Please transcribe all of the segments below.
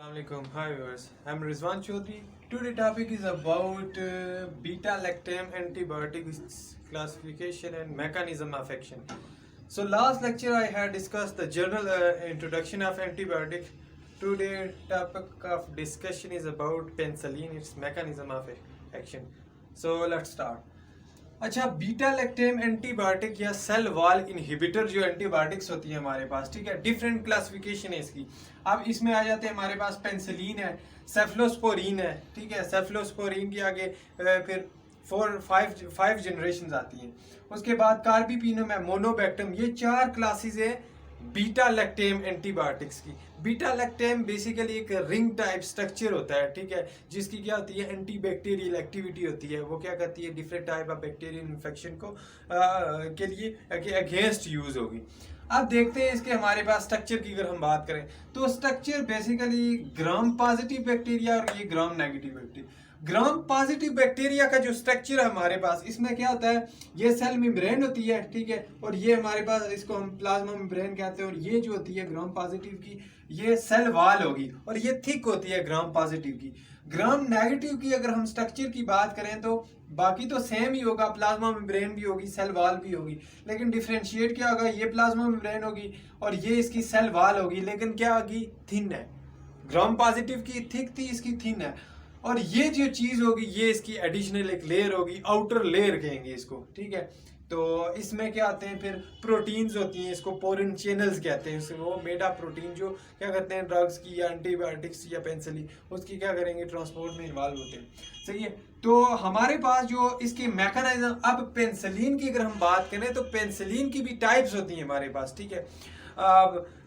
Assalamualaikum. Hi viewers, I'm Rizwan Chaudhry. Today topic is about beta-lactam antibiotics classification and mechanism of action. So last lecture I had discussed the general introduction of antibiotic. Today topic of discussion is about penicillin, its mechanism of action. So let's start. अच्छा, beta lactam antibiotic या cell wall inhibitor जो antibiotics होती है हमारे पास, ठीक है, different classification है इसकी. अब इसमें आ जाते हैं हमारे पास पेंसिलिन है, सेफ्लोस्पोरिन है, ठीक है. सेफ्लोस्पोरिन की आगे फिर 4-5 जनरेशन आती हैं. उसके बाद कार्बीपिनम है, मोनोबैक्टम. ये 4 क्लासेस है बीटा लैक्टेम एंटीबायोटिक्स की. बीटा लैक्टेम बेसिकली एक रिंग टाइप स्ट्रक्चर होता है, ठीक है, जिसकी क्या होती है, एंटी बैक्टीरियल एक्टिविटी होती है. वो क्या करती है, different type of bacterial infection को के लिए अगेंस्ट यूज होगी. अब देखते हैं इसके हमारे पास स्ट्रक्चर की अगर हम बात करें तो structure basically gram positive bacteria और ये gram negative bacteria. Gram positive bacteria का जो स्ट्रक्चर है हमारे पास, इसमें क्या होता है, ये सेल मेम्ब्रेन होती है, ठीक है, और ये हमारे पास इसको हम प्लाज्मा मेम्ब्रेन कहते हैं. और ये जो होती है ग्राम पॉजिटिव की, ये सेल वॉल होगी और ये थिक होती है ग्राम पॉजिटिव की. ग्राम नेगेटिव की अगर हम स्ट्रक्चर की बात करें तो बाकी तो सेम ही होगा, प्लाज्मा मेम्ब्रेन भी होगी, सेल वॉल भी होगी, लेकिन डिफरेंशिएट क्या होगा, ये प्लाज्मा मेम्ब्रेन होगी और ये इसकी सेल वॉल होगी, लेकिन क्या होगी, थिन है. ग्राम पॉजिटिव की थिक थी, इसकी थिन है. और ये जो चीज होगी ये इसकी एडिशनल एक लेयर होगी, आउटर लेयर कहेंगे इसको, ठीक है. तो इसमें क्या आते हैं फिर प्रोटीन्स होती हैं, इसको पोरिन चैनल्स कहते हैं. इसमें वो मेटा प्रोटीन जो क्या करते हैं, ड्रग्स की या एंटीबायोटिक्स या पेंसिलिन, उसकी क्या करेंगे, ट्रांसपोर्ट में इन्वॉल्व होते हैं. सही है. तो हमारे पास जो इसकी मैकेनिज्म, अब पेंसिलिन की अगर हम बात करें तो पेंसिलिन की भी टाइप्स होती हैं हमारे पास, ठीक है.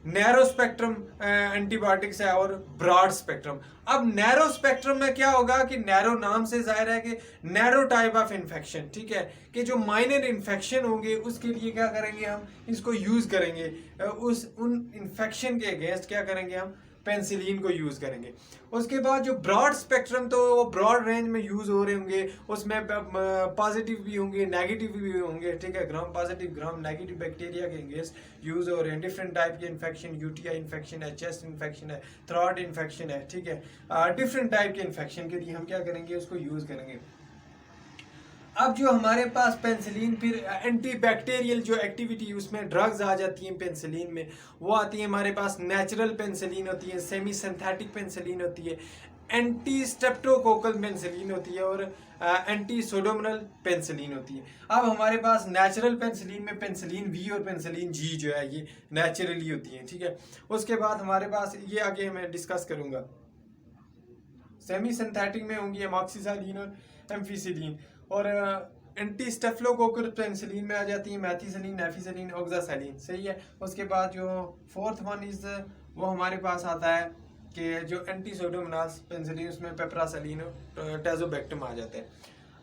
नैरो स्पेक्ट्रम एंटीबायोटिक्स है और ब्रॉड स्पेक्ट्रम. अब नैरो स्पेक्ट्रम में क्या होगा कि नैरो नाम से जाहिर है कि नैरो टाइप ऑफ इन्फेक्शन, ठीक है, कि जो माइनर इन्फेक्शन होंगे उसके लिए क्या करेंगे, हम इसको यूज करेंगे. उन इन्फेक्शन के अगेंस्ट क्या करेंगे, हम पेंसिलिन को यूज करेंगे. उसके बाद जो ब्रॉड स्पेक्ट्रम, तो वो ब्रॉड रेंज में यूज हो रहे होंगे, उसमें पॉजिटिव भी होंगे, नेगेटिव भी होंगे, ठीक है. Gram positive gram negative bacteria के अगेंस्ट यूज हो रहे हैं. डिफरेंट टाइप के इन्फेक्शन, यूटीआई इन्फेक्शन है, चेस्ट इन्फेक्शन है, थ्रोट इन्फेक्शन है, ठीक है. डिफरेंट टाइप के इन्फेक्शन के लिए हम क्या करेंगे, उसको यूज करेंगे. अब जो हमारे पास पेंसिलिन, फिर एंटी बैक्टीरियल जो एक्टिविटी, उसमें ड्रग्स आ जाती हैं पेंसिलिन में. वो आती है हमारे पास, नेचुरल पेंसिलिन होती है, सेमी सिंथेटिक पेंसिलिन होती है, एंटी स्ट्रेप्टोकोकल पेंसिलिन होती है और एंटी सोडोमोनल पेंसिलिन होती है. अब हमारे पास नेचुरल पेंसिलिन में पेंसिलिन वी और पेंसिलिन जी जो है ये नेचुरली होती है, ठीक है. उसके बाद हमारे पास ये आगे मैं डिस्कस करूंगा. सेमी सिंथेटिक में होंगी एमॉक्सिसिलिन और एम्फिसिलिन, और एंटी स्टेफिलोकोकल पेनिसिलिन में आ जाती है मैथिसिलिन, नेफिसिलिन, ऑक्सासेलिन. सही है. उसके बाद जो फोर्थ वन इज वो हमारे पास आता है कि जो एंटी सोडोमोनास पेनिसिलिन, उसमें पेप्रासिलिन और टेजोबैक्टम आ जाते हैं.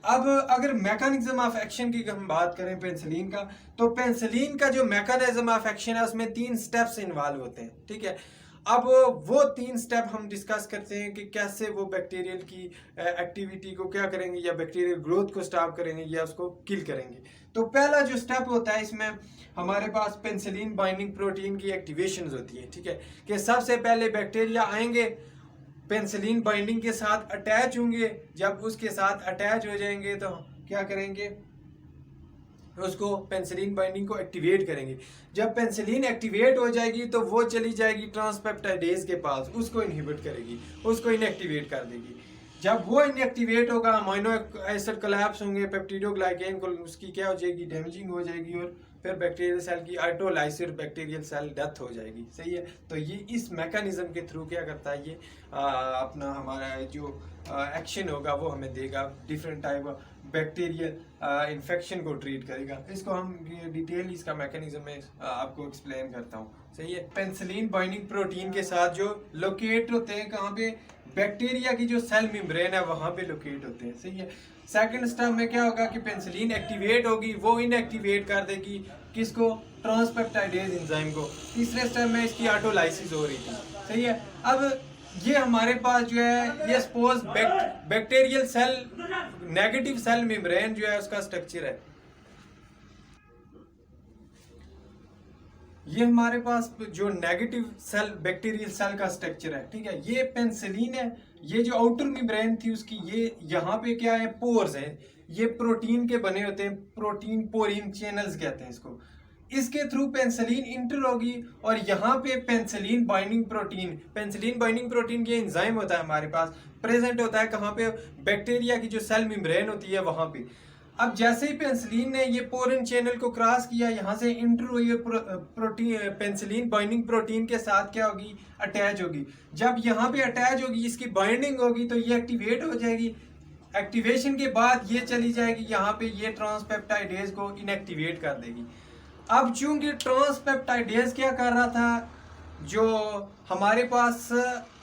अब अगर मैकेनिज्म ऑफ एक्शन की हम बात करें पेंसिलिन का, तो पेंसिलिन का जो मैकेनिज्म ऑफ एक्शन है उसमें 3 स्टेप्स इन्वॉल्व होते हैं, ठीक है. अब वो 3 स्टेप हम डिस्कस करते हैं कि कैसे वो बैक्टीरियल की एक्टिविटी को क्या करेंगे, या बैक्टीरियल ग्रोथ को स्टॉप करेंगे या उसको किल करेंगे. तो पहला जो स्टेप होता है इसमें हमारे पास पेंसिलिन बाइंडिंग प्रोटीन की एक्टिवेशन होती है, ठीक है, कि सबसे पहले बैक्टीरिया आएंगे, पेंसिलिन बाइंडिंग के साथ अटैच होंगे. जब उसके साथ अटैच हो जाएंगे तो क्या करेंगे, उसको पेंसिलिन बाइंडिंग को एक्टिवेट करेंगे. जब पेंसिलिन एक्टिवेट हो जाएगी तो वो चली जाएगी ट्रांसपेप्टाइडेज के पास, उसको इनहिबिट करेगी, उसको इनएक्टिवेट कर देगी. जब वो इनएक्टिवेट होगा, अमीनो एसिड कोलैप्स होंगे, पेप्टिडोग्लाइकेन को उसकी क्या हो जाएगी, डैमेजिंग हो जाएगी, और फिर बैक्टीरियल सेल की ऑटोलाइसिस, बैक्टीरियल सेल डेथ हो जाएगी. सही है. तो ये इस मैकेनिज्म के थ्रू क्या करता है, ये अपना हमारा जो एक्शन होगा वो हमें देगा, different type of bacterial infection को ट्रीट करेगा. इसको हम डिटेल इसका मैकेनिज्म में आपको एक्सप्लेन करता हूँ. सही है. पेंसिलिन बाइंडिंग प्रोटीन के साथ जो लोकेट होते हैं कहाँ पे, बैक्टीरिया की जो सेल मेम्ब्रेन है वहां पे लोकेट होते हैं. सही है. सेकंड स्टेप में क्या होगा कि पेंसिलिन एक्टिवेट होगी, वो इनएक्टिवेट कर देगी किसको, ट्रांसपेप्टाइडेज एंजाइम को. तीसरे स्टेप में इसकी ऑटोलाइसिस हो रही थी. सही है. अब ये हमारे पास जो है, ये suppose bacterial cell, negative cell membrane जो है उसका स्ट्रक्चर है. ये हमारे पास जो नेगेटिव सेल बैक्टीरियल सेल का स्ट्रक्चर है, ठीक है। ये पेनिसिलिन है, ये जो आउटर मेम्ब्रेन थी उसकी, ये यहाँ पे क्या है, पोर्स है, ये प्रोटीन के बने होते हैं, प्रोटीन पोरिन चैनल्स कहते हैं इसको। इसके थ्रू पेनिसिलिन इंटर होगी और यहाँ पे पेनिसिलिन बाइंडिंग प्रोटीन ये एंजाइम होता है हमारे पास, प्रेजेंट होता है कहाँ पे, बैक्टीरिया की जो सेल मेम्ब्रेन होती है वहां पे। अब जैसे ही पेनिसिलिन ने ये पोरिन चैनल को क्रॉस किया, यहाँ से इंटर हुई है प्रोटीन, पेनिसिलिन बाइंडिंग प्रोटीन के साथ क्या होगी, अटैच होगी। जब यहाँ पे अटैच होगी, इसकी बाइंडिंग होगी तो ये एक्टिवेट हो जाएगी। एक्टिवेशन के बाद ये चली जाएगी यहाँ पे, ये ट्रांसपेप्टाइडेज को इनएक्टिवेट कर देगी। अब चूंकि ट्रांसपेप्टाइडेज क्या कर रहा था, जो हमारे पास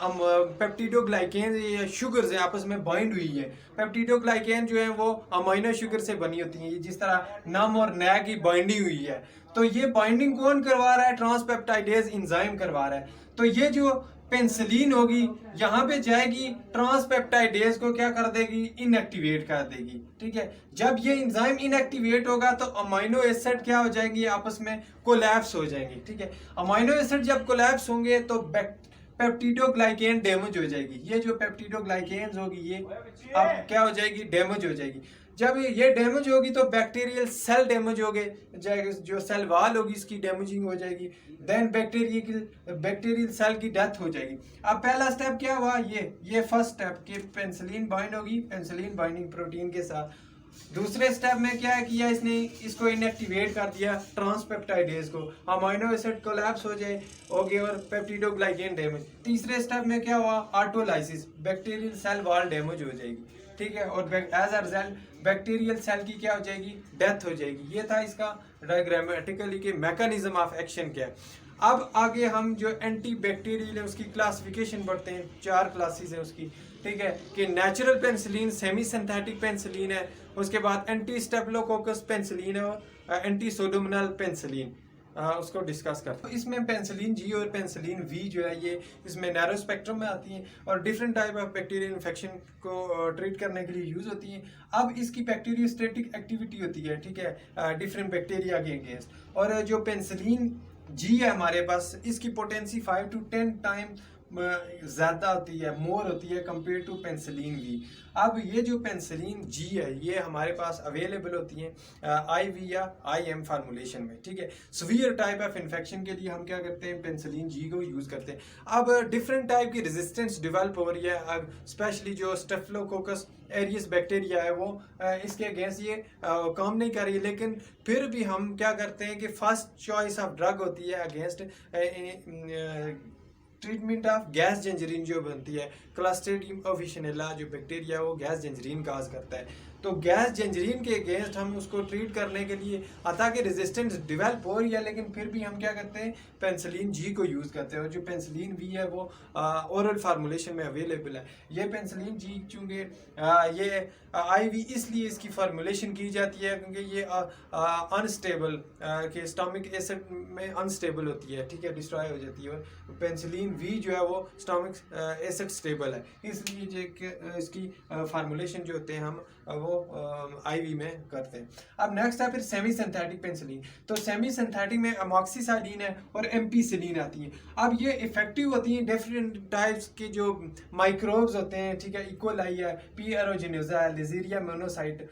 पेप्टिडोग्लाइकेन या शुगर्स है आपस में बाइंड हुई है। पेप्टिडोग्लाइकेन जो है वो अमाइनो शुगर से बनी होती है, जिस तरह नम और नया की बाइंडिंग हुई है। तो ये बाइंडिंग कौन करवा रहा है, ट्रांसपेप्टाइडेज एंजाइम करवा रहा है। तो ये जो पेनिसिलिन होगी यहाँ पे जाएगी, ट्रांसपेप्टाइडेज को क्या कर देगी, इनएक्टिवेट कर देगी, ठीक है। जब ये एंजाइम इनएक्टिवेट होगा तो अमाइनो एसिड क्या हो जाएंगे, आपस में कोलैप्स हो जाएंगे, ठीक है। अमाइनो एसिड जब कोलैप्स होंगे तो पेप्टिडोग्लाइकेन डैमेज हो जाएगी। ये जो पेप्टिडोग्लाइकेन्स होगी ये अब क्या हो जाएगी, डैमेज हो जाएगी। जब ये डैमेज होगी तो बैक्टीरियल सेल डैमेज हो गए, जो सेल वाल होगी इसकी डैमेजिंग हो जाएगी, देन बैक्टीरियल सेल की डेथ हो जाएगी। अब पहला स्टेप क्या हुआ, ये फर्स्ट स्टेप कि पेनिसिलिन बाइंड होगी पेनिसिलिन बाइंडिंग प्रोटीन के साथ। दूसरे स्टेप में क्या किया इसने, इसको इनएक्टिवेट कर दिया ट्रांसपेप्टाइडेज को, अमाइनो एसिड कोलैप्स हो जाए ओके और पेप्टिडोग्लाइकेन डैमेज। तीसरे स्टेप में क्या हुआ, autolysis, bacterial cell wall damage हो जाएगी, ठीक है, और as a result bacterial cell की क्या हो जाएगी, डेथ हो जाएगी। ये था इसका डायग्रामेटिकली के मैकेनिज्म ऑफ एक्शन क्या है। अब आगे हम जो एंटी बैक्टीरियल है उसकी क्लासिफिकेशन पढ़ते हैं, 4 क्लासेस है उसकी, ठीक है, कि natural penicillin, semi synthetic penicillin है, उसके बाद एंटी स्टेफिलोकोकस पेनिसिलिन है और एंटी सोडोमोनल पेनिसिलिन, उसको डिस्कस करते हैं। इसमें पेनिसिलिन जी और पेनिसिलिन वी जो है ये इसमें नैरो स्पेक्ट्रम में आती हैं और different type of bacterial infection को ट्रीट करने के लिए यूज होती हैं। अब इसकी बैक्टीरियोस्टेटिक एक्टिविटी होती है, ठीक है, डिफरेंट बैक्टीरिया के अगेंस्ट। और जो पेनिसिलिन जी है हमारे पास, इसकी पोटेंसी 5 to 10 टाइम ज़्यादा होती है, मोर होती है कंपेयर टू पेनिसिलिन वी। अब ये जो पेनिसिलिन जी है ये हमारे पास अवेलेबल होती है आईवी या आईएम फार्मूलेशन में, ठीक है। सीवियर टाइप ऑफ इन्फेक्शन के लिए हम क्या करते हैं, पेनिसिलिन जी को यूज़ करते हैं। अब डिफरेंट टाइप की रेजिस्टेंस डेवलप हो रही है, अब स्पेशली जो स्टेफिलोकोकस एरियस बैक्टीरिया है वो इसके अगेंस्ट ये काम नहीं कर रही, लेकिन फिर भी हम क्या करते हैं कि फर्स्ट चॉइस ऑफ ड्रग होती है अगेंस्ट ट्रीटमेंट ऑफ गैस जंजरीन जो बनती है, क्लस्ट्रीडियम ऑफिशिनेला जो बैक्टीरिया वो गैस जंजरीन काज करता है। तो गैस जंजरीन के अगेंस्ट हम उसको ट्रीट करने के लिए हालांकि रेजिस्टेंस डेवलप हो रही है, लेकिन फिर भी हम क्या करते हैं, पेनिसिलिन जी को यूज़ करते हैं। और जो पेनिसिलिन वी है वो ओरल फार्मूलेशन में अवेलेबल है। ये पेनिसिलिन जी चूँकि ये आईवी इसलिए इसकी फार्मूलेशन की जाती है क्योंकि ये अनस्टेबल के स्टमक एसिड में अनस्टेबल होती है, ठीक है, डिस्ट्रॉय हो जाती है। और पेनिसिलिन वी जो है वो स्टमक एसिड स्टेबल है, इसलिए जो इसकी फार्मूलेशन जो होते हैं हम वो आईवी में करते हैं। अब नेक्स्ट है फिर सेमी सिंथेटिक पेनिसिलिन। तो सेमी सिंथेटिक में अमॉक्सिसिलिन है और एम्पीसिलिन आती है। अब ये इफेक्टिव होती हैं डिफरेंट टाइप्स के जो माइक्रोब्स होते हैं, ठीक है, इकोलाई है, पी एरोजिनोसा है, लिजीरिया मोनोसाइट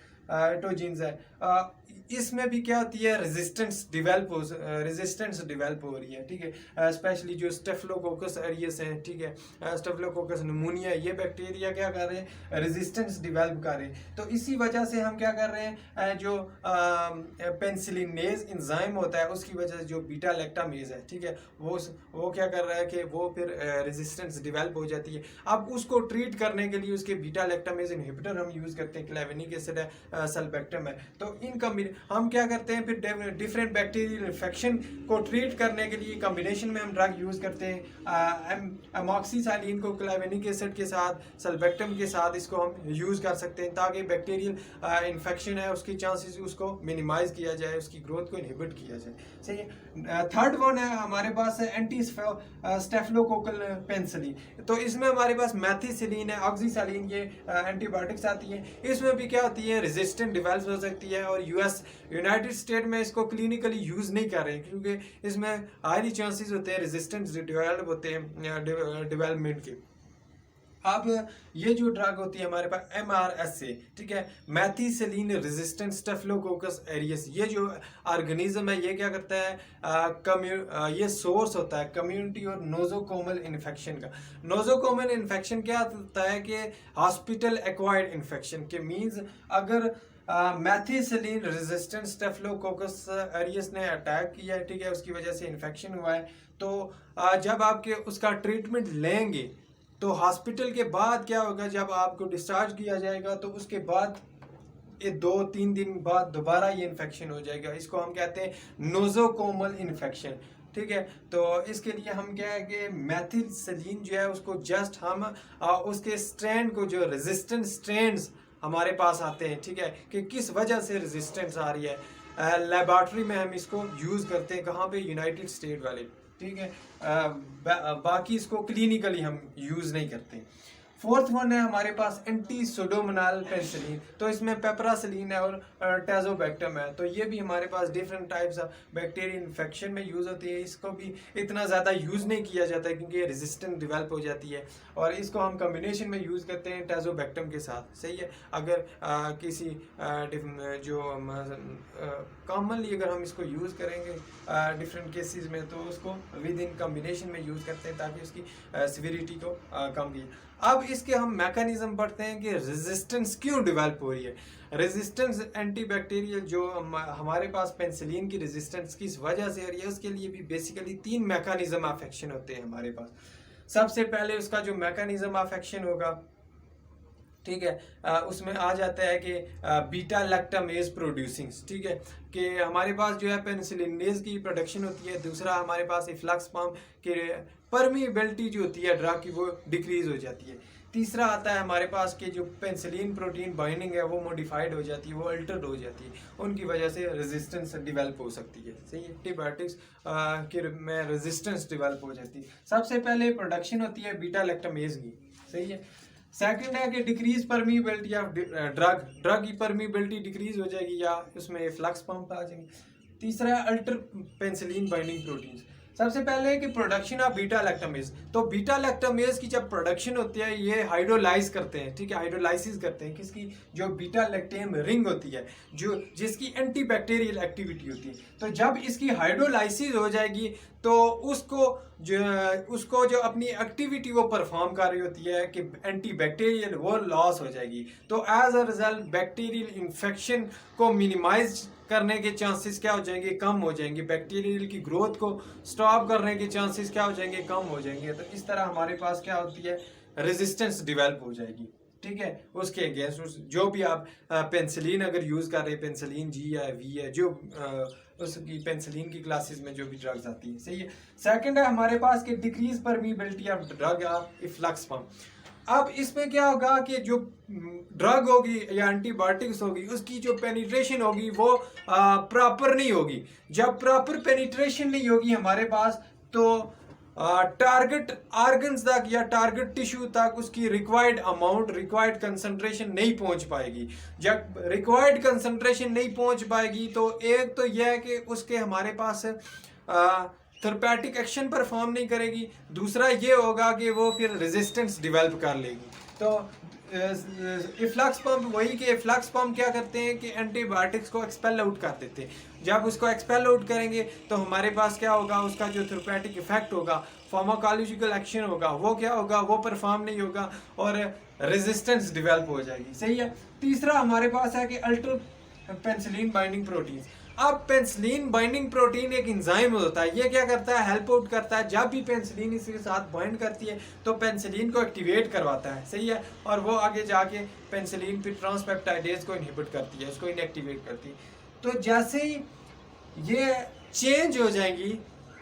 टोजिन्स है, इसमें भी क्या होती है, रेजिस्टेंस डेवलप हो रही है, ठीक है। स्पेशली जो स्टेफिलोकोकस एरियस हैं, ठीक है, स्टेफिलोकोकस निमोनिया, ये बैक्टीरिया क्या कर रहे हैं, रेजिस्टेंस डेवलप कर रहे हैं। तो इसी वजह से हम क्या कर रहे हैं, जो पेनिसिलिनेज एंजाइम होता है उसकी वजह से जो बीटा लैक्टामेज है, ठीक है, वो क्या कर रहा है कि वो फिर रेजिस्टेंस डेवलप हो जाती है। अब उसको ट्रीट करने के लिए उसके बीटा लैक्टामेज इनहिबिटर हम यूज़ करते हैं, क्लेवेनिक एसिड है, सल्बेक्टम है। तो इन हम क्या करते हैं, फिर डिफरेंट बैक्टीरियल इन्फेक्शन को ट्रीट करने के लिए कॉम्बिनेशन में हम ड्रग यूज़ करते हैं। अमॉक्सिसिलिन को क्लेवेनिक एसिड के साथ, सल्बेक्टम के साथ इसको हम यूज़ कर सकते हैं ताकि बैक्टीरियल इन्फेक्शन है उसकी चांसेस उसको मिनिमाइज किया जाए, उसकी ग्रोथ को इनहिबिट किया जाए, सही है। थर्ड वन है हमारे पास एंटी स्टेफिलोकोकल पेनिसिलिन। तो इसमें हमारे पास मैथिसिलिन है, ऑक्सीसैलिन, ये एंटीबायोटिक्स आती हैं। इसमें भी क्या होती है, रेजिस्टेंट डेवलप हो सकती है, और यूनाइटेड स्टेट में इसको क्लिनिकली यूज नहीं कर रहे हैं क्योंकि इसमें हाईली चांसेस होते हैं रेजिस्टेंट डेवलप होते हैं डेवलपमेंट के। अब ये जो ड्रग होती है हमारे पास MRSA, ठीक है, मैथिसिलिन रेजिस्टेंट स्टेफिलोकोकस एरियस, ये जो ऑर्गेनिज्म है ये क्या करता है, ये सोर्स होता है कम्युनिटी और नोजोकोमल इन्फेक्शन का। नोजोकोमल इन्फेक्शन क्या होता है कि हॉस्पिटल एक्वायर्ड इन्फेक्शन के मींस अगर मैथिसिलिन रेजिस्टेंट स्टेफिलोकोकस एरियस ने अटैक किया है, ठीक है, उसकी वजह से इन्फेक्शन हुआ है, तो जब आपके उसका ट्रीटमेंट लेंगे तो हॉस्पिटल के बाद क्या होगा, जब आपको डिस्चार्ज किया जाएगा तो उसके बाद ये 2-3 दिन बाद दोबारा ये इन्फेक्शन हो जाएगा। इसको हम कहते हैं नोजोकोमल इन्फेक्शन, ठीक है। तो इसके लिए हम क्या है कि मैथिसिलिन जो है उसको जस्ट हम उसके स्ट्रेन को, जो रेजिस्टेंट स्ट्रेन्स हमारे पास आते हैं, ठीक है, कि किस वजह से रेजिस्टेंस आ रही है, लेबॉर्ट्री में हम इसको यूज़ करते हैं, कहाँ पे, यूनाइटेड स्टेट वाले, ठीक है। बाकी इसको क्लिनिकली हम यूज नहीं करते। फोर्थ वन है हमारे पास एंटी सुडोमोनाल पेनिसिलिन। तो इसमें पेपरासिलिन है और टैजोबैक्टम है। तो ये भी हमारे पास different types of bacterial infection में यूज़ होती है। इसको भी इतना ज़्यादा यूज़ नहीं किया जाता है क्योंकि ये रेजिस्टेंट डेवलप हो जाती है, और इसको हम कम्बिनेशन में यूज़ करते हैं टैजोबैक्टम के साथ, सही है। अगर किसी जो कॉमनली अगर हम इसको यूज़ करेंगे डिफरेंट केसेस में, तो उसको विद इन कम्बिनेशन में यूज़ करते हैं ताकि उसकी सिविरिटी को कम किए। अब इसके हम मैकेनिज्म पढ़ते हैं कि रेजिस्टेंस क्यों डेवलप हो रही है। रेजिस्टेंस एंटीबैक्टीरियल जो हमारे पास पेनिसिलिन की रेजिस्टेंस किस वजह से हो रही है, उसके लिए भी बेसिकली 3 मैकेनिज्म ऑफ एक्शन होते हैं हमारे पास। सबसे पहले उसका जो मैकेनिज्म ऑफ एक्शन होगा, ठीक है, उसमें आ जाता है कि बीटा लैक्टामेज प्रोड्यूसिंग, ठीक है, कि हमारे पास जो है पेनिसिलिनेज की प्रोडक्शन होती है। दूसरा हमारे पास इफ्लक्सपम के परमिएबिलिटी जो होती है ड्रग की वो डिक्रीज हो जाती है। तीसरा आता है हमारे पास कि जो पेनिसिलिन प्रोटीन बाइंडिंग है वो मॉडिफाइड हो जाती है, वो अल्टर्ड हो जाती है, उनकी वजह से रेजिस्टेंस डेवलप हो सकती है, सही है। एंटीबायोटिक्स में रेजिस्टेंस डेवलप हो जाती है। सबसे पहले प्रोडक्शन होती है बीटा लैक्टामेज की, सही है। सेकंड है कि डिक्रीज परमिएबिलिटी ऑफ ड्रग की परमिएबिलिटी डिक्रीज हो जाएगी या उसमें फ्लक्स पंप आ जाएंगे। तीसरा है अल्टर पेनिसिलिन बाइंडिंग प्रोटीन्स। सबसे पहले है कि प्रोडक्शन ऑफ बीटा लैक्टामेज। तो बीटा लैक्टामेज की जब प्रोडक्शन होती है ये हाइड्रोलाइज करते हैं, ठीक है, हाइड्रोलाइसिस करते हैं किसकी, जो बीटा लैक्टेम रिंग होती है जो जिसकी एंटीबैक्टीरियल एक्टिविटी होती है। तो जब इसकी हाइड्रोलाइसिस हो जाएगी तो उसको जो अपनी एक्टिविटी वो परफॉर्म कर रही होती है कि एंटीबैक्टीरियल, वो लॉस हो जाएगी। तो as a result bacterial infection को मिनिमाइज करने के चांसेस क्या हो जाएंगे, कम हो जाएंगे। बैक्टीरियल की ग्रोथ को स्टॉप करने के चांसेस क्या हो जाएंगे, कम हो जाएंगे। तो इस तरह हमारे पास क्या होती है, रेजिस्टेंस डेवलप हो जाएगी, ठीक है, उसके अगेंस्ट। जो भी आप पेनिसिलिन अगर यूज कर रहे हैं, पेनिसिलिन जी या वी है, जो उसकी पेनिसिलिन की क्लासेस में जो भी ड्रग्स आती है, सही है। सेकंड है हमारे पास कि decrease permeability of drug of efflux pump. अब इसमें क्या होगा कि जो ड्रग होगी या एंटीबायोटिक्स होगी उसकी जो पेनिट्रेशन होगी वो प्रॉपर नहीं होगी। जब प्रॉपर पेनिट्रेशन नहीं होगी हमारे पास तो टारगेट ऑर्गन्स तक या टारगेट टिश्यू तक उसकी रिक्वायर्ड अमाउंट, रिक्वायर्ड कंसंट्रेशन नहीं पहुंच पाएगी। जब रिक्वायर्ड कंसंट्रेशन नहीं पहुंच पाएगी तो एक तो यह है कि उसके हमारे पास थेरेपेटिक एक्शन परफॉर्म नहीं करेगी। दूसरा ये होगा कि वो फिर रेजिस्टेंस डेवलप कर लेगी। तो इफ्लक्स पंप, वही कि इफ्लक्स पंप क्या करते हैं कि एंटीबायोटिक्स को एक्सपेल आउट कर देते हैं। जब उसको एक्सपेल आउट करेंगे तो हमारे पास क्या होगा, उसका जो थेरेपेटिक इफेक्ट होगा, फार्माकोलॉजिकल एक्शन होगा, वो क्या होगा, वो परफॉर्म नहीं होगा और रेजिस्टेंस डेवलप हो जाएगी, सही है। तीसरा हमारे पास है कि अल्टर पेनिसिलिन बाइंडिंग प्रोटीन। अब पेनिसिलिन बाइंडिंग प्रोटीन एक एंजाइम होता है, ये क्या करता है, हेल्प आउट करता है। जब भी पेनिसिलिन इसके साथ बाइंड करती है तो पेनिसिलिन को एक्टिवेट करवाता है, सही है, और वो आगे जाके पेनिसिलिन फिर ट्रांसपेप्टाइडेज को इनहिबिट करती है, उसको इनएक्टिवेट करती है। तो जैसे ही ये चेंज हो जाएंगी,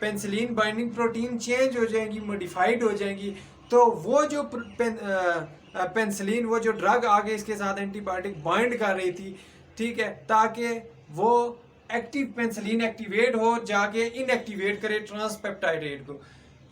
पेनिसिलिन बाइंडिंग प्रोटीन चेंज हो जाएंगी, मॉडिफाइड हो जाएंगी, तो वो जो पेनिसिलिन, वो जो ड्रग आगे इसके साथ एंटीबायोटिक बाइंड कर रही थी, ठीक है, ताकि वो एक्टिव पेंसिलिन एक्टिवेट हो जाके इनएक्टिवेट करे ट्रांसपेप्टाइड को।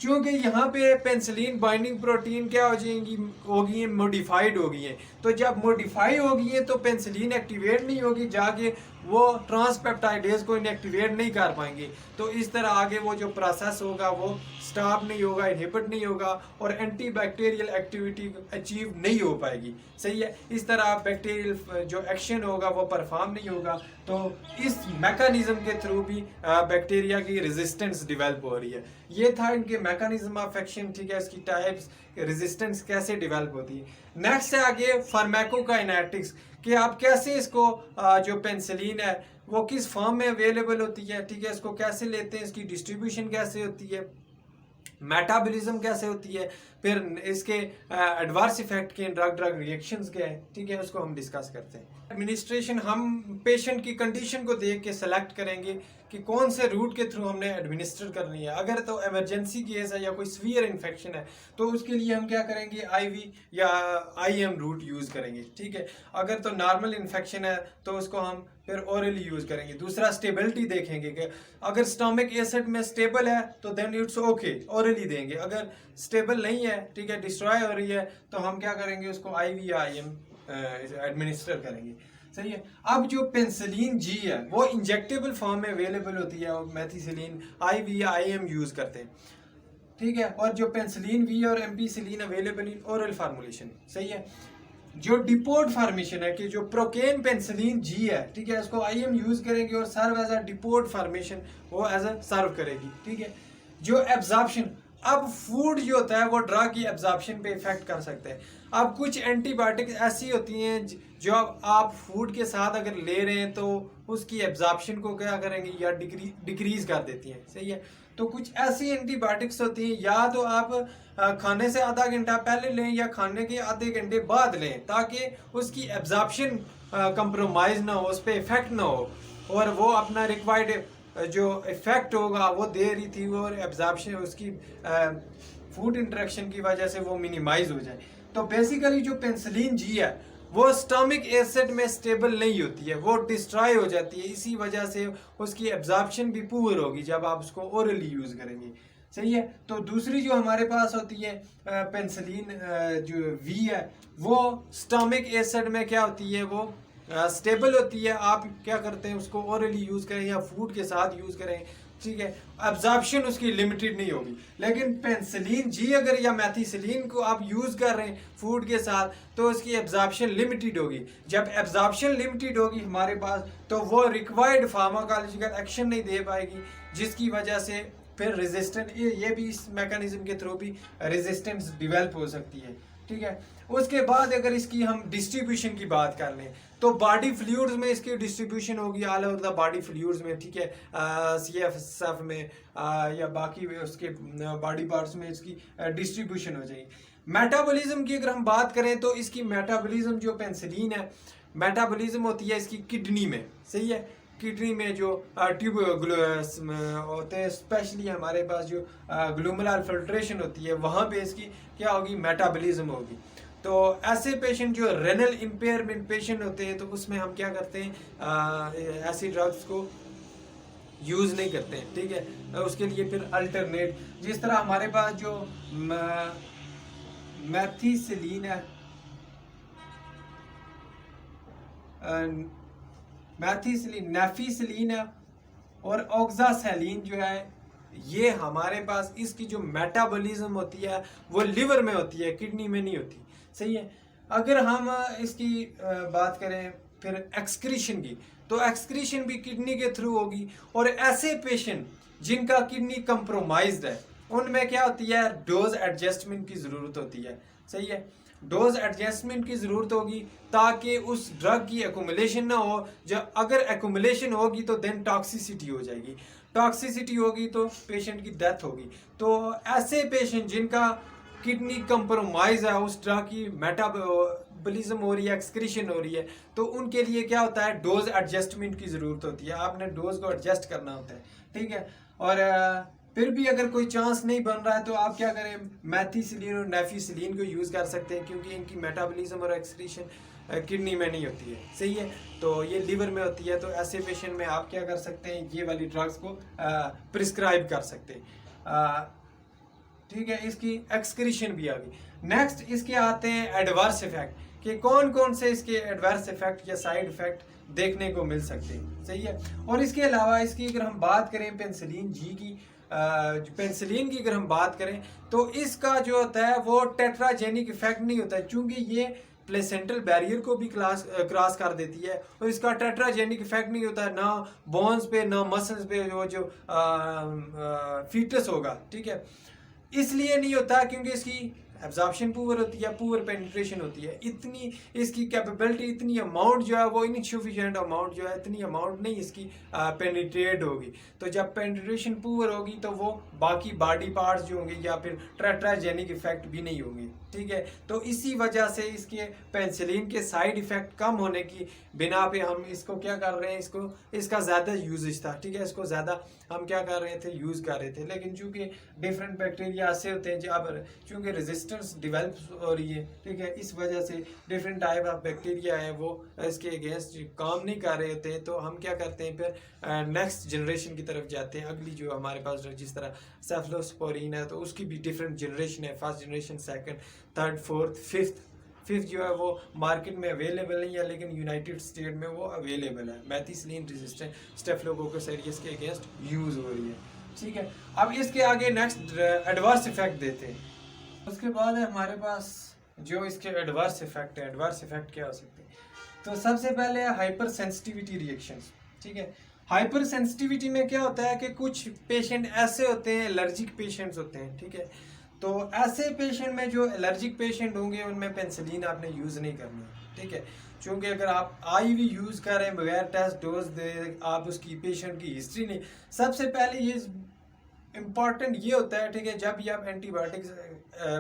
क्योंकि यहाँ पे पेंसिलिन बाइंडिंग प्रोटीन क्या हो जाएंगी, होगी है मॉडिफाइड हो गई है। तो जब मॉडिफाई होगी है तो पेंसिलिन एक्टिवेट नहीं होगी, जाके वो ट्रांसपेप्टाइडेज को इनएक्टिवेट नहीं कर पाएंगे। तो इस तरह आगे वो जो प्रोसेस होगा वो स्टॉप नहीं होगा, इनहिबिट नहीं होगा और एंटीबैक्टीरियल एक्टिविटी अचीव नहीं हो पाएगी। सही है, इस तरह बैक्टीरियल जो एक्शन होगा वो परफॉर्म नहीं होगा। तो इस मैकेनिज्म के थ्रू भी बैक्टीरिया की रेजिस्टेंस डेवलप हो रही है। ये था इनके मैकेनिज्म ऑफ एक्शन। ठीक है, इसकी टाइप्स, रेजिस्टेंस कैसे डेवलप होती है। नेक्स्ट है आगे फार्माकोकाइनेटिक्स, कि आप कैसे इसको जो पेंसिलिन है वो किस फॉर्म में अवेलेबल होती है। ठीक है, इसको कैसे लेते हैं, इसकी डिस्ट्रीब्यूशन कैसे होती है, मेटाबॉलिज्म कैसे होती है, फिर इसके एडवर्स इफेक्ट के ड्रग ड्रग रिएक्शंस क्या है। ठीक है, उसको हम डिस्कस करते हैं। एडमिनिस्ट्रेशन हम पेशेंट की कंडीशन को देख के सेलेक्ट करेंगे कि कौन से रूट के थ्रू हमने एडमिनिस्टर करनी है। अगर तो इमरजेंसी केस है या कोई सीवियर इन्फेक्शन है तो उसके लिए हम क्या करेंगे, आईवी या आईएम रूट यूज़ करेंगे। ठीक है, अगर तो नॉर्मल इन्फेक्शन है तो उसको हम फिर ओरली यूज़ करेंगे। दूसरा स्टेबिलिटी देखेंगे कि अगर स्टोमिक एसिड में स्टेबल है तो देन इट्स ओके, ओरली देंगे। अगर स्टेबल नहीं है, ठीक है, डिस्ट्रॉय हो रही है, तो हम क्या करेंगे, उसको आईवी या आईएम एडमिनिस्टर करेंगे। सही है। अब जो पेंसिलिन जी है वो इंजेक्टेबल फॉर्म में अवेलेबल होती है और मेथिसिलिन आईवी या आईएम यूज़ करते हैं। ठीक है, और जो पेंसिलिन वी और ampicillin available in oral formulation. सही है। जो डिपोर्ट फॉर्मेशन है कि जो प्रोकेन पेंसिलिन जी है, ठीक है, इसको आईएम यूज़ करेंगे और serve as a depot formation वो एज अ सर्व करेगी। ठीक है। जो एब्जॉर्प्शन, अब फूड जो होता है वो ड्रग की एब्जॉर्प्शन पे इफेक्ट कर सकते हैं। अब कुछ एंटीबायोटिक ऐसी होती हैं जो आप फूड के साथ अगर ले रहे हैं तो उसकी एब्जॉर्प्शन को क्या करेंगे, या डिक्रीज कर देती हैं। सही है। तो कुछ ऐसी एंटीबायोटिक्स होती हैं, या तो आप खाने से आधा घंटा पहले लें या खाने के आधे घंटे बाद लें, ताकि उसकी एब्जॉर्प्शन कंप्रोमाइज ना हो, उस पर इफेक्ट ना हो और वो अपना रिक्वायर्ड जो इफेक्ट होगा वो दे रही थी और एब्जॉर्प्शन उसकी फूड इंटरेक्शन की वजह से वो मिनिमाइज हो जाए। तो बेसिकली जो पेंसिलिन जी है वो स्टोमिक एसिड में स्टेबल नहीं होती है, वो डिस्ट्रॉय हो जाती है। इसी वजह से उसकी एब्जॉर्प्शन भी पुअर होगी जब आप उसको ओरली यूज करेंगे। सही है। तो दूसरी जो हमारे पास होती है पेंसिलिन जो वी है, वो स्टोमिक एसिड में क्या होती है, वो स्टेबल होती है। आप क्या करते हैं, उसको ओरली यूज करें या फूड के साथ यूज करें। ठीक है, एब्जॉर्प्शन उसकी लिमिटेड नहीं होगी। लेकिन पेंसिलिन जी अगर या मेथिसिलिन को आप यूज कर रहे हैं फूड के साथ तो उसकी एब्जॉर्प्शन लिमिटेड होगी। जब एब्जॉर्प्शन लिमिटेड होगी हमारे पास तो वो रिक्वायर्ड फार्माकोलॉजिकल एक्शन नहीं दे पाएगी, जिसकी वजह से फिर रेजिस्टेंट, ये भी इस मैकेनिज्म के थ्रू भी रेजिस्टेंस डिवेल्प हो सकती है। ठीक है। उसके बाद अगर इसकी हम डिस्ट्रीब्यूशन की बात कर लें तो बॉडी फ्लूइड्स में इसकी डिस्ट्रीब्यूशन होगी all over the body fluids में। ठीक है, सीएफएसएफ में या बाकी उसके बॉडी पार्ट्स में इसकी डिस्ट्रीब्यूशन हो जाएगी। मेटाबॉलिज्म की अगर हम बात करें तो इसकी मेटाबॉलिज्म जो पेंसिलिन है, मेटाबॉलिज्म होती है इसकी किडनी में। सही है। किडनी में जो ट्यूब होते हैं, स्पेशली हमारे पास जो ग्लूमेरुलर फिल्ट्रेशन होती है, वहाँ पे इसकी क्या होगी, मेटाबॉलिज्म होगी। तो ऐसे पेशेंट जो रेनल इम्पेयरमेंट पेशेंट होते हैं तो उसमें हम क्या करते हैं, ऐसी ड्रग्स को यूज़ नहीं करते हैं। ठीक है, उसके लिए फिर अल्टरनेट, जिस तरह हमारे पास जो मेथिसिलिन है, मेथिसिलिन, नेफिसिलिन है और ऑक्सासेलिन जो है, ये हमारे पास इसकी जो मेटाबॉलिज्म होती है वो लिवर में होती है, किडनी में नहीं होती। सही है। अगर हम इसकी बात करें फिर एक्सक्रीशन की, तो एक्सक्रीशन भी किडनी के थ्रू होगी। और ऐसे पेशेंट जिनका किडनी कंप्रोमाइज्ड है उनमें क्या होती है, डोज एडजस्टमेंट की ज़रूरत होती है। सही है। डोज एडजस्टमेंट की ज़रूरत होगी ताकि उस ड्रग की एकुमुलेशन ना हो। जब अगर एकुमुलेशन होगी तो देन टॉक्सिसिटी हो जाएगी, टॉक्सिसिटी होगी तो पेशेंट की डेथ होगी। तो ऐसे पेशेंट जिनका किडनी कंप्रोमाइज है, उस ड्रग की मेटाबॉलिज्म हो रही है, एक्सक्रीशन हो रही है, तो उनके लिए क्या होता है, डोज एडजस्टमेंट की ज़रूरत होती है। आपने डोज को एडजस्ट करना होता है। ठीक है। और फिर भी अगर कोई चांस नहीं बन रहा है तो आप क्या करें, मेथिसिलिन और नेफिसिलिन को यूज़ कर सकते हैं, क्योंकि इनकी मेटाबॉलिज्म और एक्सक्रीशन किडनी में नहीं होती है, सही है, तो ये लीवर में होती है। तो ऐसे पेशेंट में आप क्या कर सकते हैं, ये वाली ड्रग्स को प्रिस्क्राइब कर सकते हैं। ठीक है, इसकी एक्सक्रीशन भी आ गई। नेक्स्ट इसके आते हैं एडवर्स इफेक्ट, कि कौन कौन से इसके एडवर्स इफेक्ट या साइड इफेक्ट देखने को मिल सकते हैं, सही है। और इसके अलावा इसकी अगर हम बात करें पेनिसिलिन जी की, पेनिसिलिन की अगर हम बात करें तो इसका जो होता है वो टेट्राजेनिक इफेक्ट नहीं होता है, चूंकि ये प्लेसेंटल बैरियर को भी क्रॉस कर देती है, और इसका टेट्राजेनिक इफेक्ट नहीं होता है, ना बोन्स पे ना मसल्स पे, जो फीटस होगा, ठीक है। इसलिए नहीं होता क्योंकि इसकी एब्जॉर्प्शन पुअर होती है, पुअर पेनिट्रेशन होती है, इतनी इसकी कैपेबिलिटी, इतनी अमाउंट जो है वो इनसफिशिएंट अमाउंट जो है, इतनी अमाउंट नहीं इसकी पेनिट्रेट होगी। तो जब पेनिट्रेशन पुअर होगी तो वो बाकी बॉडी पार्ट्स जो होंगे या फिर टेट्राजेनिक इफेक्ट भी नहीं होंगे, ठीक है। तो इसी वजह से इसके पेनिसिलिन के साइड इफेक्ट कम होने की बिना पे हम इसको क्या कर रहे हैं, इसका ज़्यादा यूजेज था, ठीक है, इसको ज़्यादा हम क्या कर रहे थे, यूज़ कर रहे थे। लेकिन चूंकि डिफरेंट बैक्टीरिया ऐसे होते हैं जब चूंकि रेजिस्टेंस डिवेल्प हो रही है, ठीक है, इस वजह से डिफरेंट टाइप ऑफ बैक्टीरिया है वो इसके अगेंस्ट काम नहीं कर रहे होते हैं। तो हम क्या करते हैं, फिर नेक्स्ट जनरेशन की तरफ जाते हैं। अगली जो हमारे पास जिस तरह सेफलोस्पोरिन है तो उसकी भी डिफरेंट जनरेशन है, first generation, second, third, fourth, fifth जो है वो मार्केट में अवेलेबल नहीं है, लेकिन यूनाइटेड स्टेट में वो अवेलेबल है। मेथिसिलिन रेजिस्टेंट स्टेफिलोकोकस एरियस के अगेंस्ट यूज़ हो रही है, ठीक है। अब इसके आगे नेक्स्ट एडवर्स इफेक्ट देते हैं। उसके बाद है हमारे पास जो इसके एडवर्स इफेक्ट है। एडवर्स इफेक्ट क्या हो सकते हैं, तो सबसे पहले हाइपर सेंसिटिविटी रिएक्शंस, ठीक है। हाइपर सेंसिटिविटी में क्या होता है कि कुछ पेशेंट ऐसे होते हैं, एलर्जिक पेशेंट्स होते हैं, ठीक है। तो ऐसे पेशेंट में, जो एलर्जिक पेशेंट होंगे, उनमें पेनिसिलिन आपने यूज़ नहीं करनी, ठीक है। क्योंकि अगर आप आईवी यूज़ करें बगैर टेस्ट डोज दे, आप उसकी पेशेंट की हिस्ट्री नहीं, सबसे पहले ये इम्पॉर्टेंट ये होता है, ठीक है, जब भी आप एंटीबायोटिक्स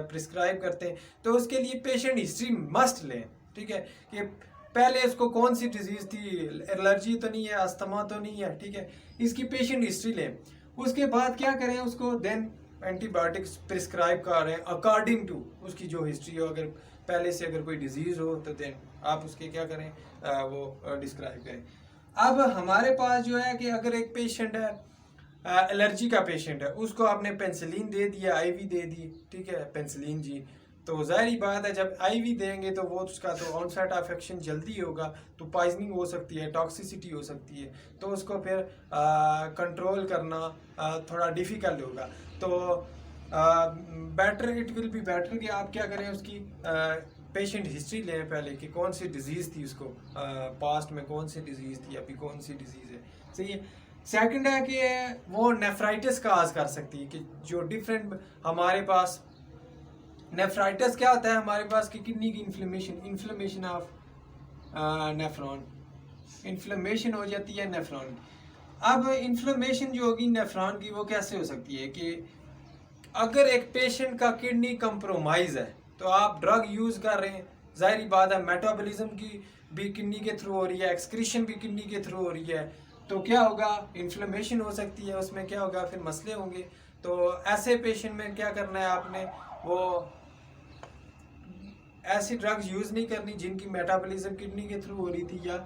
प्रिस्क्राइब करते हैं तो उसके लिए पेशेंट हिस्ट्री मस्ट लें, ठीक है, कि पहले उसको कौन सी डिजीज़ थी, एलर्जी तो नहीं है, अस्थमा तो नहीं है, ठीक है, इसकी पेशेंट हिस्ट्री लें। उसके बाद क्या करें, उसको देन एंटीबायोटिक्स प्रिस्क्राइब कर रहे हैं अकॉर्डिंग टू उसकी जो हिस्ट्री हो। अगर पहले से अगर कोई डिजीज़ हो तो देन आप उसके क्या करें, वो डिस्क्राइब करें। अब हमारे पास जो है कि अगर एक पेशेंट है, एलर्जी का पेशेंट है, उसको आपने पेनिसिलिन दे दिया, आईवी दे दी, ठीक है, पेनिसिलिन जी, तो ज़ाहिर बात है जब आईवी देंगे तो वो उसका तो ऑनसेट ऑफ एक्शन जल्दी होगा, तो पॉइजनिंग हो सकती है, टॉक्सिसिटी हो सकती है, तो उसको फिर कंट्रोल करना थोड़ा डिफ़िकल्ट होगा। तो better, it will be better कि आप क्या करें, उसकी पेशेंट हिस्ट्री लें पहले कि कौन सी डिजीज़ थी उसको, पास्ट में कौन सी डिजीज़ थी, अभी कौन सी डिजीज़ है, सही है। सेकंड है कि वो नेफ्राइटिस काज कर सकती है, कि जो डिफरेंट हमारे पास नेफ्राइटिस क्या होता है हमारे पास, कि किडनी की इन्फ्लेमेशन ऑफ नेफ्रॉन, इन्फ्लेमेशन हो जाती है नेफ्रॉन। अब इन्फ्लेमेशन जो होगी नेफ्रॉन की, वो कैसे हो सकती है कि अगर एक पेशेंट का किडनी कंप्रोमाइज है तो आप ड्रग यूज़ कर रहे हैं, ज़ाहिर बात है मेटाबॉलिज्म की भी किडनी के थ्रू हो रही है, एक्सक्रीशन भी किडनी के थ्रू हो रही है, तो क्या होगा, इन्फ्लेमेशन हो सकती है, उसमें क्या होगा, फिर मसले होंगे। तो ऐसे पेशेंट में क्या करना है आपने, वो ऐसी ड्रग्स यूज़ नहीं करनी जिनकी मेटाबॉलिज्म किडनी के थ्रू हो रही थी, या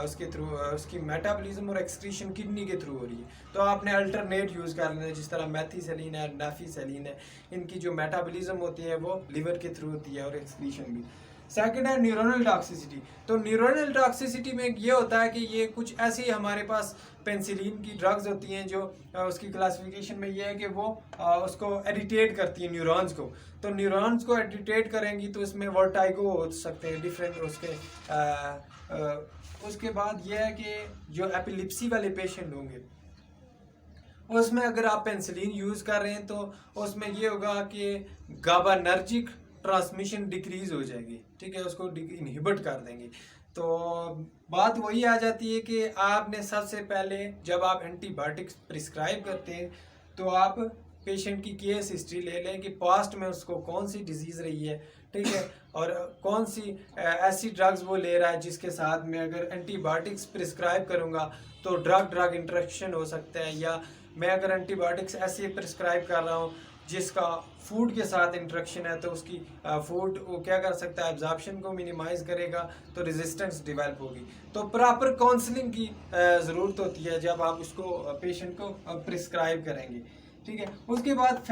उसके थ्रू उसकी मेटाबॉलिज्म और एक्सक्रीशन किडनी के थ्रू हो रही है। तो आपने अल्टरनेट यूज़ कर लेना है, जिस तरह मेथिसिलिन है, नाफिसिलिन है, इनकी जो मेटाबॉलिज्म होती है वो लिवर के थ्रू होती है और एक्सक्रीशन भी। सेकंड है न्यूरोनल टॉक्सिसिटी। तो न्यूरोनल टॉक्सिसिटी में ये होता है कि ये कुछ ऐसी हमारे पास पेनिसिलिन की ड्रग्स होती हैं जो उसकी क्लासिफिकेशन में ये है कि वो उसको एडिटेट करती है न्यूरॉन्स को। तो न्यूरॉन्स को एडिटेट करेंगी तो इसमें वर्टाइगो हो सकते हैं डिफरेंट उसके बाद ये है कि जो एपिलिप्सी वाले पेशेंट होंगे उसमें अगर आप पेनिसिलिन यूज़ कर रहे हैं तो उसमें ये होगा कि गाबानर्जिक ट्रांसमिशन डिक्रीज हो जाएगी, ठीक है, उसको इनहिबिट कर देंगे। तो बात वही आ जाती है कि आपने सबसे पहले जब आप एंटीबायोटिक्स प्रिस्क्राइब करते हैं तो आप पेशेंट की केस हिस्ट्री ले लें कि पास्ट में उसको कौन सी डिजीज़ रही है, ठीक है, और कौन सी ऐसी ड्रग्स वो ले रहा है जिसके साथ में अगर एंटीबायोटिक्स प्रिस्क्राइब करूँगा तो ड्रग इंटरेक्शन हो सकता है, या मैं अगर एंटीबायोटिक्स ऐसे प्रिस्क्राइब कर रहा हूँ जिसका फूड के साथ इंटरेक्शन है, तो उसकी फूड वो क्या कर सकता है, एब्जॉर्प्शन को मिनिमाइज करेगा, तो रेजिस्टेंस डेवलप होगी। तो प्रॉपर काउंसलिंग की ज़रूरत होती है जब आप उसको पेशेंट को प्रिस्क्राइब करेंगे, ठीक है। उसके बाद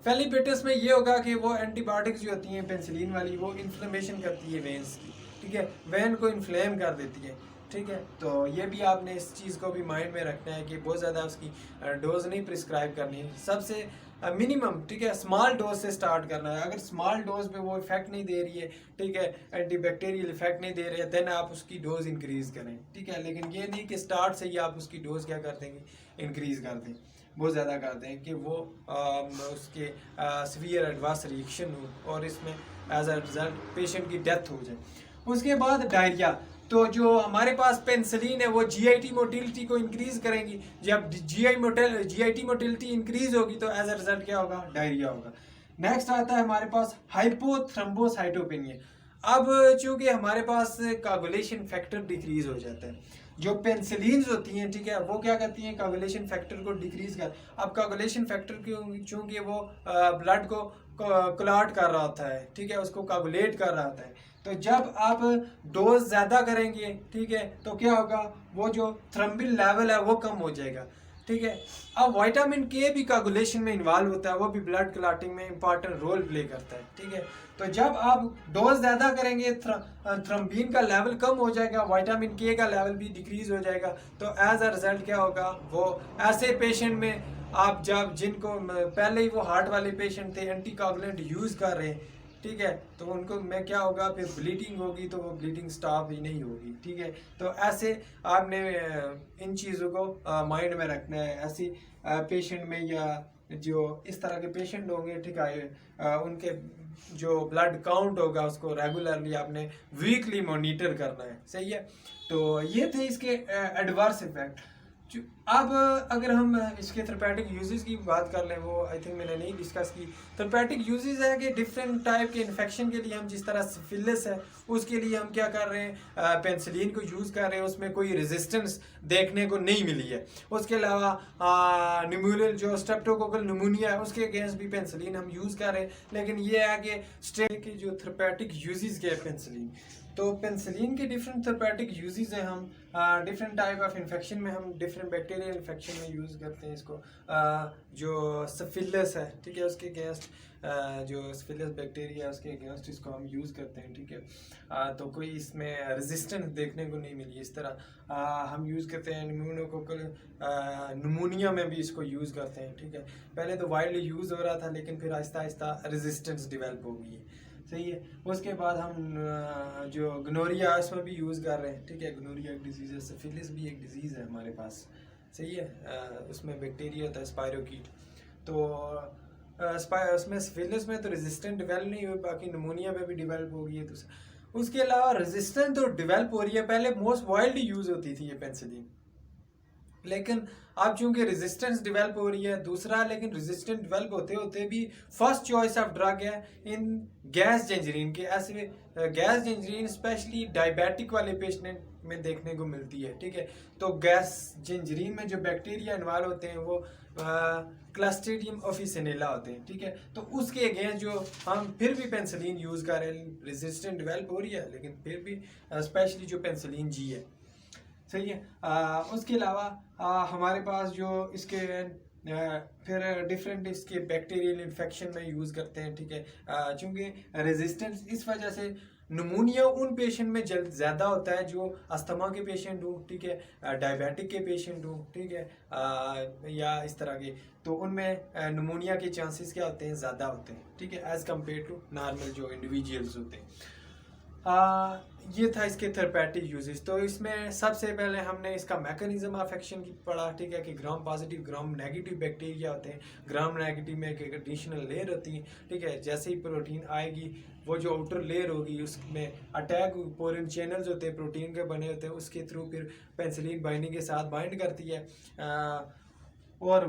फेलिपेटस में ये होगा कि वो एंटीबायोटिक्स जो होती हैं पेंसिलिन वाली, वो इन्फ्लेमेशन करती है वेन्स की, ठीक है, वेन को इन्फ्लेम कर देती है, ठीक है। तो ये भी आपने इस चीज़ को भी माइंड में रखना है कि बहुत ज़्यादा उसकी डोज नहीं प्रिस्क्राइब करनी है, सबसे मिनिमम, ठीक है, स्मॉल डोज से स्टार्ट करना है। अगर स्मॉल डोज पे वो इफेक्ट नहीं दे रही है, ठीक है, एंटीबैक्टीरियल इफेक्ट नहीं दे रही है, देन आप उसकी डोज इंक्रीज करें, ठीक है। लेकिन ये नहीं कि स्टार्ट से ही आप उसकी डोज क्या कर देंगे, इंक्रीज कर दें, बहुत ज़्यादा कर दें कि वो उसके सीवियर एडवर्स रिएक्शन हो और इसमें एज अ रिजल्ट पेशेंट की डेथ हो जाए। उसके बाद डायरिया, तो जो हमारे पास पेंसिलिन है वो जीआईटी मोटिलिटी को इंक्रीज करेंगी। जब जीआईटी मोटिलिटी इंक्रीज होगी तो एज अ रिजल्ट क्या होगा, डायरिया होगा। नेक्स्ट आता है हमारे पास हाइपोथ्रोम्बोसाइटोपेनिया। अब चूंकि हमारे पास कोगुलेशन फैक्टर डिक्रीज हो जाता है, जो पेंसिलिन्स होती हैं, ठीक है, वो क्या करती हैं, कोगुलेशन फैक्टर को डिक्रीज कर। अब कोगुलेशन फैक्टर चूंकि वो ब्लड को क्लॉट कर रहा होता है, ठीक है, उसको कोगुलेट कर रहा होता है, तो जब आप डोज ज़्यादा करेंगे, ठीक है, तो क्या होगा, वो जो थ्रोम्बिन लेवल है वो कम हो जाएगा, ठीक है। अब विटामिन के भी कोगुलेशन में इन्वॉल्व होता है, वो भी ब्लड क्लॉटिंग में इंपॉर्टेंट रोल प्ले करता है, ठीक है। तो जब आप डोज ज़्यादा करेंगे थ्रोम्बिन का लेवल कम हो जाएगा, विटामिन के का लेवल भी डिक्रीज हो जाएगा, तो एज अ रिजल्ट क्या होगा, वो ऐसे पेशेंट में आप जब जिनको पहले ही वो हार्ट वाले पेशेंट थे, एंटीकोगुलेंट यूज़ कर रहे हैं, ठीक है, तो उनको में क्या होगा, फिर ब्लीडिंग होगी, तो वो ब्लीडिंग स्टॉप ही नहीं होगी, ठीक है। तो ऐसे आपने इन चीज़ों को माइंड में रखना है। ऐसी पेशेंट में या जो इस तरह के पेशेंट होंगे, ठीक है, उनके जो ब्लड काउंट होगा उसको रेगुलरली आपने वीकली मॉनिटर करना है, सही है। तो ये थे इसके एडवर्स इफेक्ट। अब अगर हम इसके थेरेपेटिक यूजेस की बात कर लें, वो आई थिंक मैंने नहीं डिस्कस की। थेरेपेटिक यूजेस है कि डिफरेंट टाइप के इन्फेक्शन के लिए हम, जिस तरह सिफिलिस है उसके लिए हम क्या कर रहे हैं, पेंसिलिन को यूज़ कर रहे हैं, उसमें कोई रेजिस्टेंस देखने को नहीं मिली है। उसके अलावा न्यूमोनियल जो स्ट्रेप्टोकोकल न्यूमोनिया है उसके अगेंस्ट भी पेंसिलिन हम यूज़ कर रहे हैं। लेकिन ये है कि स्ट्रेन की जो थेरेपेटिक यूजेस के है पेंसिलिन, तो पेंसिलिन के डिफरेंट थेरेपेटिक यूजेस हैं। हम डिफरेंट टाइप ऑफ इन्फेक्शन में हम डिफरेंट बैक्टीरियल इन्फेक्शन में यूज़ करते हैं इसको। जो सिफिलिस है, ठीक है, उसके अगेंस्ट जो सिफिलिस बैक्टीरिया है उसके अगेंस्ट इसको हम यूज़ करते हैं, ठीक है। तो कोई इसमें रेजिस्टेंस देखने को नहीं मिली। इस तरह हम यूज़ करते हैं न्यूमोकोकल न्यूमोनिया में भी इसको यूज़ करते हैं, ठीक है। पहले तो वाइडली यूज़ हो रहा था, लेकिन फिर आहिस्ता आहिस्ता रेजिस्टेंस डेवलप हो गई है, सही है। उसके बाद हम जो गनोरिया उसमें भी यूज़ कर रहे हैं, ठीक है। गनोरिया एक डिजीज़ है, सिफिलिस भी एक डिजीज़ है हमारे पास, सही है। उसमें बैक्टीरिया होता है स्पायरोकीट, तो उसमें सिफिलिस में तो रेजिस्टेंट डेवलप नहीं हुई, बाकी नमोनिया में भी डेवलप हो गई है। तो उसके अलावा रेजिस्टेंट तो डेवलप हो रही है। पहले मोस्ट वाइडली यूज़ होती थी ये पेंसिलिन, लेकिन अब चूंकि रेजिस्टेंस डेवलप हो रही है, दूसरा लेकिन रेजिस्टेंस डेवलप होते होते भी फर्स्ट चॉइस ऑफ ड्रग है इन गैस जेंजरीन के। ऐसे गैस जेंजरीन स्पेशली डायबिटिक वाले पेशेंट में देखने को मिलती है, ठीक है। तो गैस जेंजरीन में जो बैक्टीरिया इन्वॉल्व होते हैं वो क्लस्ट्रीडियम ऑफिसिनेला होते हैं, ठीक है। तो उसके अगेंस्ट जो हम फिर भी पेंसिलिन यूज़ कर रहे हैं, रेजिस्टेंट डेवलप हो रही है, लेकिन फिर भी स्पेशली जो पेंसिलिन जी है, सही है। उसके अलावा हमारे पास जो इसके फिर डिफरेंट इसके बैक्टीरियल इन्फेक्शन में यूज़ करते हैं, ठीक है। चूँकि रेजिस्टेंस इस वजह से नमूनिया उन पेशेंट में जल्द ज़्यादा होता है जो अस्थमा के पेशेंट हो, ठीक है, डायबिटिक के पेशेंट हो, ठीक है, या इस तरह के, तो उनमें नमूनिया के चांसेस क्या होते हैं, ज़्यादा होते हैं, ठीक है, एज़ कम्पेयर टू नॉर्मल जो इंडिविजुअल्स होते हैं। ये था इसके थेरेपेटिक यूजेस। तो इसमें सबसे पहले हमने इसका मैकेनिज्म ऑफ एक्शन की पढ़ा, ठीक है, कि gram positive gram negative bacteria होते हैं। ग्राम नेगेटिव में एक एडिशनल लेयर होती है, ठीक है। जैसे ही प्रोटीन आएगी, वो जो आउटर लेयर होगी उसमें अटैक पोरिन चैनल्स होते हैं, प्रोटीन के बने होते हैं, उसके थ्रू फिर पेंसिलिन बाइंडिंग के साथ बाइंड करती है। और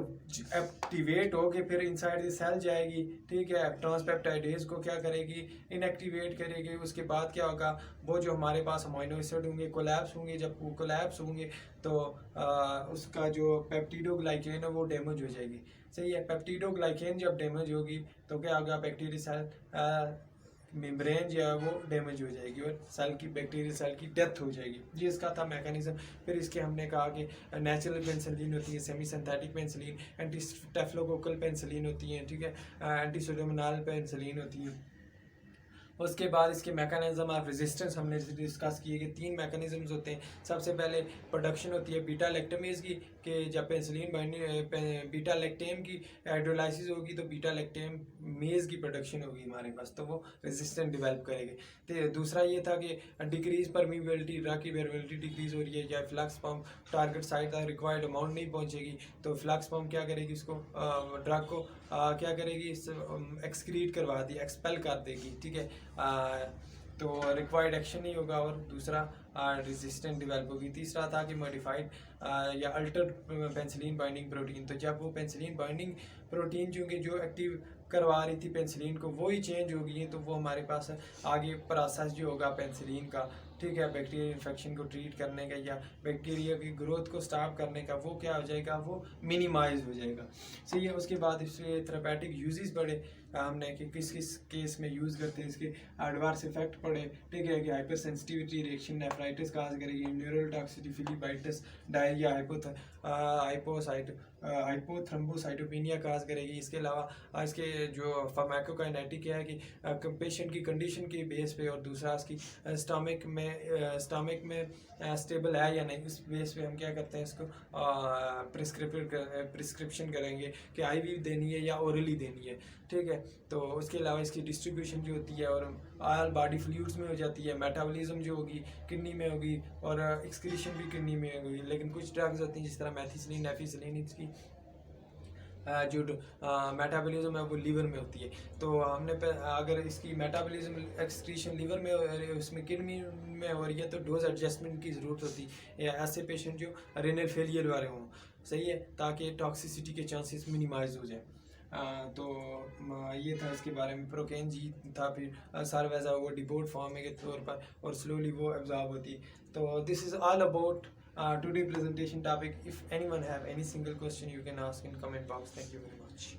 एक्टिवेट होके फिर इनसाइड द सेल जाएगी, ठीक है। ट्रांसपेप्टाइडेज को क्या करेगी, इनएक्टिवेट करेगी। उसके बाद क्या होगा, वो जो हमारे पास अमीनो एसिड होंगे कोलैप्स होंगे। जब वो कोलैप्स होंगे तो उसका जो पेप्टिडोग्लाइकेन है वो डैमेज हो जाएगी, सही है। पेप्टिडोग्लाइकेन जब डैमेज होगी तो क्या होगा, बैक्टीरिया सेल मेम्ब्रेन जो है वो डैमेज हो जाएगी और सेल की बैक्टीरियल सेल की डेथ हो जाएगी। ये इसका था मैकेनिज्म। फिर इसके हमने कहा कि नेचुरल पेंसिलिन होती है, semi synthetic penicillin, anti staphylococcal penicillin होती है, ठीक है, एंटी सुडोमोनाल पेंसिलिन होती है। उसके बाद इसके मैकेनिज्म ऑफ रेजिस्टेंस हमने डिस्कस किए कि 3 मैकेनिज्म्स होते हैं। सबसे पहले प्रोडक्शन होती है बीटा लैक्टेमेज की, कि जब पेंसिलिन बीटा लैक्टेम की हाइड्रोलाइसिस होगी तो बीटा लैक्टेम मेज की प्रोडक्शन होगी हमारे पास, तो वो रेजिस्टेंस डेवलप करेंगे। तो दूसरा ये था कि डिक्रीज परमीबिलिटी, ड्रग की वेरिएबिलिटी डिक्रीज हो रही है, या फ्लक्स पंप टारगेट साइड तक रिक्वायर्ड अमाउंट नहीं पहुंचेगी, तो फ्लक्स पंप क्या करेगी, इसको ड्रग को क्या करेगी, एक्सक्रीट करवा दी, एक्सपेल कर देगी, ठीक है। तो रिक्वायर्ड एक्शन नहीं होगा, और दूसरा रेजिस्टेंट डेवलप होगी। तीसरा था कि मॉडिफाइड या अल्टर पेंसिलिन बाइंडिंग प्रोटीन, तो जब वो पेंसिलिन बाइंडिंग प्रोटीन चूँकि जो एक्टिव करवा रही थी पेंसिलिन को वो ही चेंज हो गई है, तो वो हमारे पास आगे प्रोसेस जो होगा पेंसिलिन का, ठीक है, बैक्टीरियल इन्फेक्शन को ट्रीट करने का या बैक्टीरिया की ग्रोथ को स्टॉप करने का, वो क्या हो जाएगा, वो मिनिमाइज हो जाएगा, सही है। उसके बाद इसके थेरेपेटिक यूजेस बढ़े हमने कि किस किस केस में यूज़ करते हैं, इसके एडवर्स इफेक्ट पड़े, ठीक है, कि हाइपर सेंसिटिविटी रिएक्शन, नेफ्राइटिस काज करेगी, न्यूरल टॉक्सिसिटी, फिलीबाइटिस, डायरिया, हाइपोथ्रोम्बोसाइटोपेनिया काज करेगी। इसके अलावा इसके जो फार्माकोकाइनेटिक है कि पेशेंट की कंडीशन के बेस पे, और दूसरा इसकी स्टमक में स्टेबल है या नहीं, इस बेस पे हम क्या करते हैं, इसको प्रिस्क्रिप्शन करेंगे कि आईवी देनी है या ओरली देनी है, ठीक है। तो उसके अलावा इसकी डिस्ट्रीब्यूशन जो होती है और ऑल बॉडी फ्लूइड्स में हो जाती है, मेटाबॉलिज्म जो होगी किडनी में होगी, और एक्सक्रीशन भी किडनी में होगी। लेकिन कुछ ड्रग्स होती हैं जिस तरह मैथिसिलिन, एफिसिलिन, इसकी जो मेटाबॉलिज्म है वो लीवर में होती है। तो हमने अगर इसकी मेटाबॉलिज्म एक्सक्रीशन लीवर में उसमें किडनी में हो रही है तो डोज एडजस्टमेंट की ज़रूरत होती है, या ऐसे पेशेंट जो रेनल फेलियर वाले हों, सही है, ताकि टॉक्सिसिटी के चांसेस मिनिमाइज हो जाए। तो ये था इसके बारे में। प्रोकेन जी था, फिर सारवेजा वो डिपोर्ट फॉर्म के तौर पर, और स्लोली वो एब्जॉर्ब होती है। तो this is all about today presentation topic. If anyone have any single question, you can ask in comment box. Thank you very much.